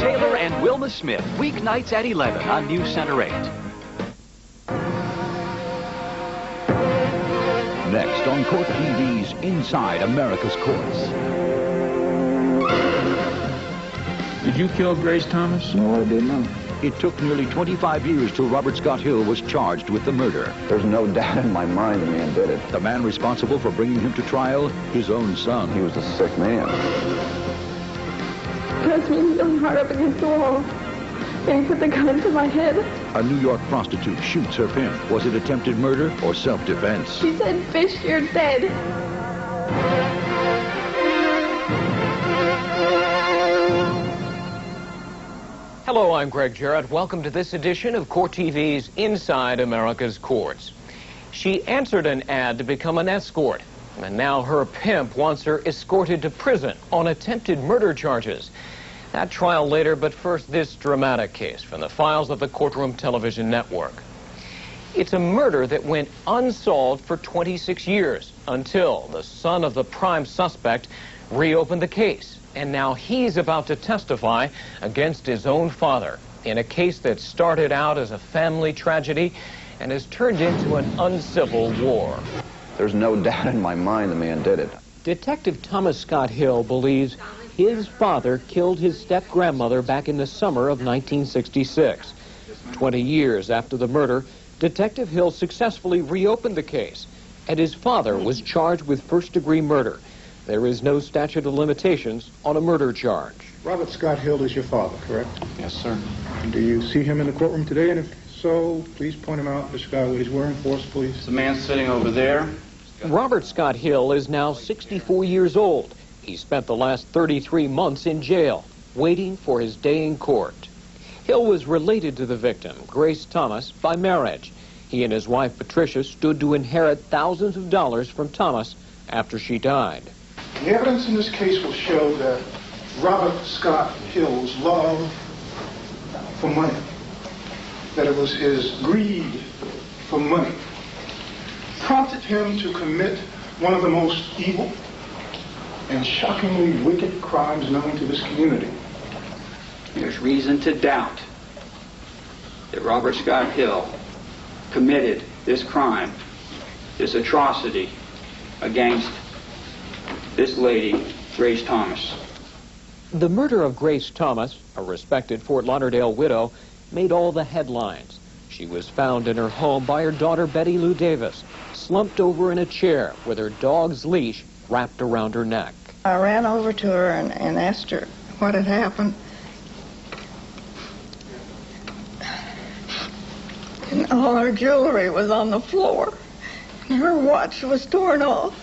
Taylor and Wilma Smith, weeknights at 11 on News Center 8. Next on Court TV's Inside America's Courts. Did you kill Grace Thomas? No, I did not. It took nearly 25 years till Robert Scott Hill was charged with the murder. There's no doubt in my mind the man did it. The man responsible for bringing him to trial, his own son. He was a sick man. Pressed me so hard up against the wall, and he put the gun to my head. A New York prostitute shoots her pimp. Was it attempted murder or self-defense? She said, "Fish, you're dead." Hello, I'm Greg Jarrett. Welcome to this edition of Court TV's Inside America's Courts. She answered an ad to become an escort, and now her pimp wants her escorted to prison on attempted murder charges. That trial later, but first this dramatic case from the files of the Courtroom Television Network. It's a murder that went unsolved for 26 years until the son of the prime suspect reopened the case. And now he's about to testify against his own father in a case that started out as a family tragedy and has turned into an uncivil war. There's no doubt in my mind the man did it. Detective Thomas Scott Hill believes his father killed his step-grandmother back in the summer of 1966. 20 years after the murder, Detective Hill successfully reopened the case, and his father was charged with first-degree murder. There is no statute of limitations on a murder charge. Robert Scott Hill is your father, correct? Yes, sir. And do you see him in the courtroom today? And if so, please point him out. Describe what he's wearing for us, please. The man sitting over there. Robert Scott Hill is now 64 years old. He spent the last 33 months in jail, waiting for his day in court. Hill was related to the victim, Grace Thomas, by marriage. He and his wife, Patricia, stood to inherit thousands of dollars from Thomas after she died. The evidence in this case will show that Robert Scott Hill's love for money, that it was his greed for money, prompted him to commit one of the most evil and shockingly wicked crimes known to this community. There's reason to doubt that Robert Scott Hill committed this crime, this atrocity against this lady, Grace Thomas. The murder of Grace Thomas, a respected Fort Lauderdale widow, made all the headlines. She was found in her home by her daughter Betty Lou Davis, slumped over in a chair with her dog's leash wrapped around her neck. I ran over to her and asked her what had happened. And all her jewelry was on the floor. And her watch was torn off.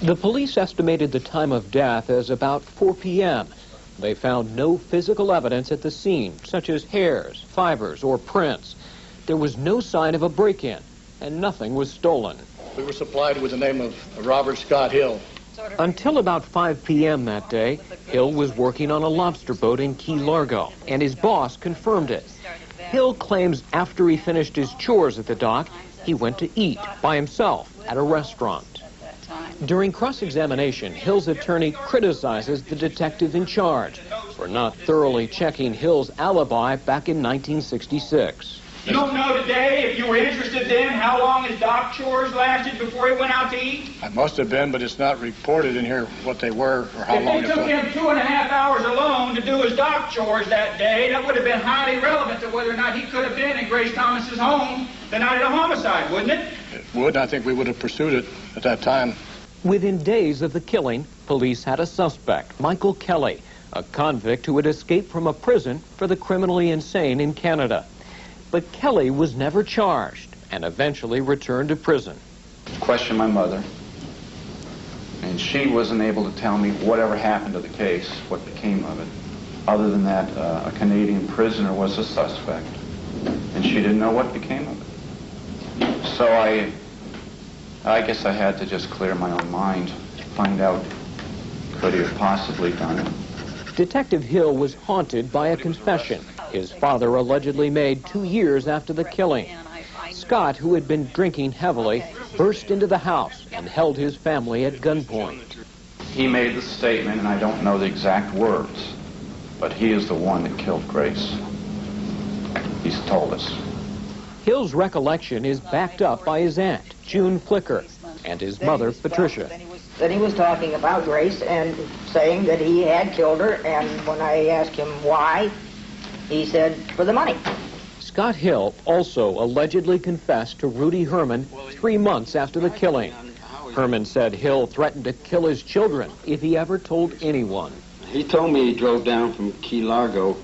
The police estimated the time of death as about 4 p.m. They found no physical evidence at the scene, such as hairs, fibers, or prints. There was no sign of a break-in, and nothing was stolen. We were supplied with the name of Robert Scott Hill. Until about 5 p.m. that day, Hill was working on a lobster boat in Key Largo, and his boss confirmed it. Hill claims after he finished his chores at the dock, he went to eat by himself at a restaurant. During cross-examination, Hill's attorney criticizes the detective in charge for not thoroughly checking Hill's alibi back in 1966. You don't know today, if you were interested then, how long his dock chores lasted before he went out to eat? I must have been, but it's not reported in here what they were or how long If it it took took. him 2.5 hours alone to do his dock chores that day, that would have been highly relevant to whether or not he could have been in Grace Thomas's home the night of the homicide, wouldn't it? It would. I think we would have pursued it at that time. Within days of the killing, police had a suspect, Michael Kelly, a convict who had escaped from a prison for the criminally insane in Canada. But Kelly was never charged and eventually returned to prison. Questioned my mother, and she wasn't able to tell me whatever happened to the case, what became of it. Other than that, a Canadian prisoner was a suspect, and she didn't know what became of it. So I guess I had to just clear my own mind, find out, could he have possibly done it? Detective Hill was haunted by a confession his father allegedly made 2 years after the killing. Scott, who had been drinking heavily, burst into the house and held his family at gunpoint. He made the statement, and I don't know the exact words, But he is the one that killed Grace. He's told us. Hill's recollection is backed up by his aunt, June Flicker, and his mother, Patricia. Then he was talking about Grace and saying that he had killed her, and when I asked him why, he said, for the money. Scott Hill also allegedly confessed to Rudy Herman 3 months after the killing. Herman said Hill threatened to kill his children if he ever told anyone. He told me he drove down from Key Largo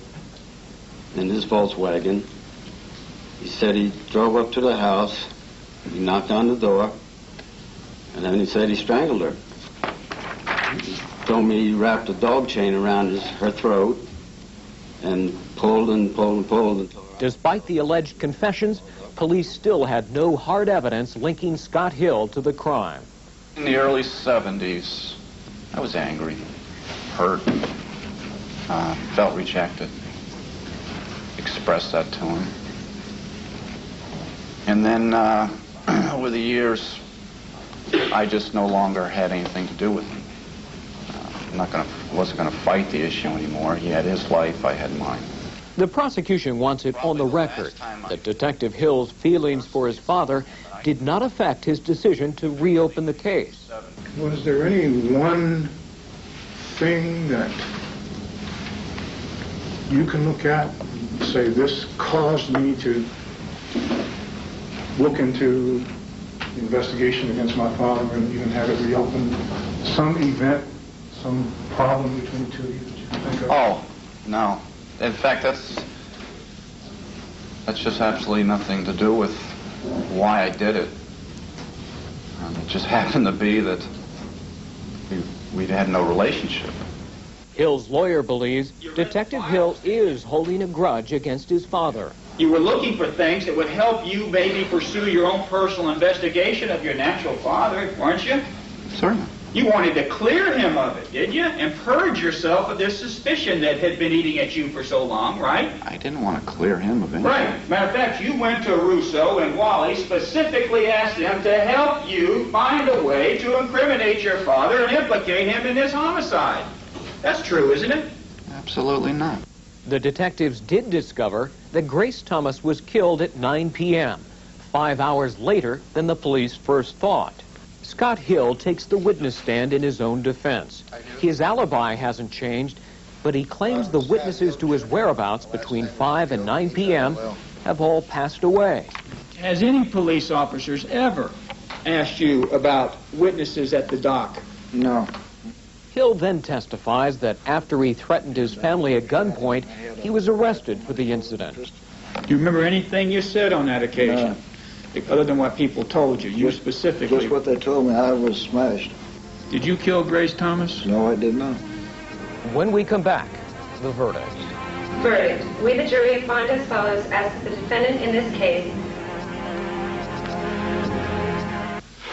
in his Volkswagen. He said he drove up to the house, he knocked on the door, and then he said he strangled her. He told me he wrapped a dog chain around her throat and pulled and pulled and pulled. Despite the alleged confessions, police still had no hard evidence linking Scott Hill to the crime. In the early 70s, I was angry, hurt, felt rejected, expressed that to him. And then over the years, I just no longer had anything to do with him. Wasn't going to fight the issue anymore. He had his life, I had mine. The prosecution wants it on the record that Detective Hill's feelings for his father did not affect his decision to reopen the case. Was there any one thing that you can look at and say, this caused me to look into the investigation against my father and even have it reopened? Some event, some problem between the two of you that you can think of? Oh, no. In fact, that's just absolutely nothing to do with why I did it. It just happened to be that we had no relationship. Hill's lawyer believes Detective Hill is holding a grudge against his father. You were looking for things that would help you maybe pursue your own personal investigation of your natural father, weren't you? Certainly. You wanted to clear him of it, did you? And purge yourself of this suspicion that had been eating at you for so long, right? I didn't want to clear him of anything. Right. Matter of fact, you went to Russo and Wally, specifically asked them to help you find a way to incriminate your father and implicate him in this homicide. That's true, isn't it? Absolutely not. The detectives did discover that Grace Thomas was killed at 9 p.m., 5 hours later than the police first thought. Scott Hill takes the witness stand in his own defense. His alibi hasn't changed, but he claims the witnesses to his whereabouts between 5 and 9 p.m. have all passed away. Has any police officers ever asked you about witnesses at the dock? No. Hill then testifies that after he threatened his family at gunpoint, he was arrested for the incident. Do you remember anything you said on that occasion? No. Other than what people told you, you specifically. Just what they told me, I was smashed. Did you kill Grace Thomas? No, I did not. When we come back, the verdict. Verdict. We, the jury, find as follows as the defendant in this case.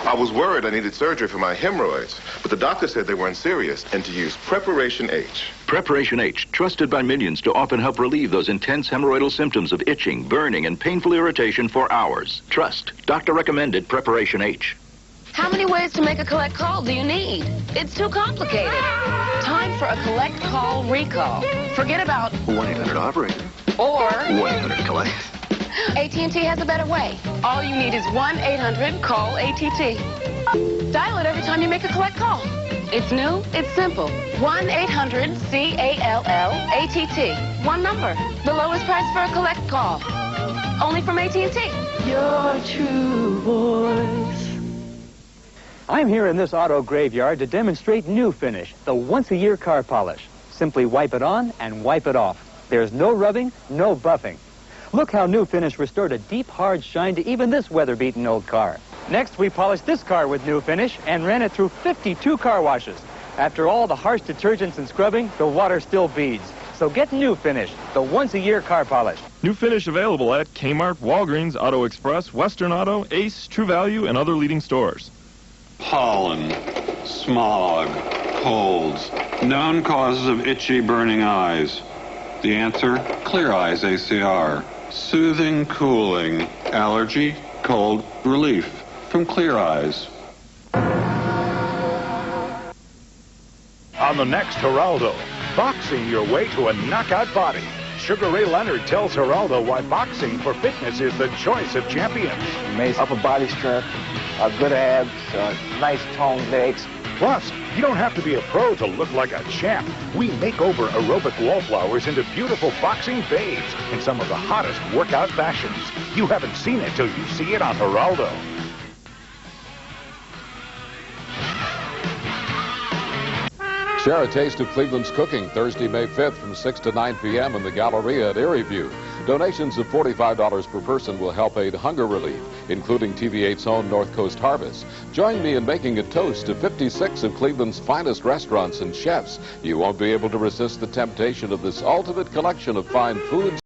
I was worried I needed surgery for my hemorrhoids, but the doctor said they weren't serious and to use Preparation H. Preparation H, trusted by millions to often help relieve those intense hemorrhoidal symptoms of itching, burning, and painful irritation for hours. Trust. Doctor-recommended Preparation H. How many ways to make a collect call do you need? It's too complicated. Time for a collect call recall. Forget about 1-800-OPERATOR. or 1-800-COLLECT. AT&T has a better way. All you need is 1-800-CALL-ATT. Dial it every time you make a collect call. It's new, it's simple. 1-800-CALL-ATT. One number. The lowest price for a collect call. Only from AT&T. Your true voice. I'm here in this auto graveyard to demonstrate New Finish, the once-a-year car polish. Simply wipe it on and wipe it off. There's no rubbing, no buffing. Look how New Finish restored a deep, hard shine to even this weather-beaten old car. Next, we polished this car with New Finish and ran it through 52 car washes. After all the harsh detergents and scrubbing, the water still beads. So get New Finish, the once-a-year car polish. New Finish available at Kmart, Walgreens, Auto Express, Western Auto, Ace, True Value, and other leading stores. Pollen, smog, colds, known causes of itchy, burning eyes. The answer, Clear Eyes ACR. Soothing, cooling, allergy, cold relief from Clear Eyes. On the next Geraldo, boxing your way to a knockout body. Sugar Ray Leonard tells Geraldo why boxing for fitness is the choice of champions. Amazing upper body strength, good abs, nice toned legs. Plus, you don't have to be a pro to look like a champ. We make over aerobic wallflowers into beautiful boxing babes in some of the hottest workout fashions. You haven't seen it till you see it on Geraldo. Share a taste of Cleveland's cooking Thursday, May 5th from 6 to 9 p.m. in the Galleria at Erie View. Donations of $45 per person will help aid hunger relief, including TV8's own North Coast Harvest. Join me in making a toast to 56 of Cleveland's finest restaurants and chefs. You won't be able to resist the temptation of this ultimate collection of fine foods.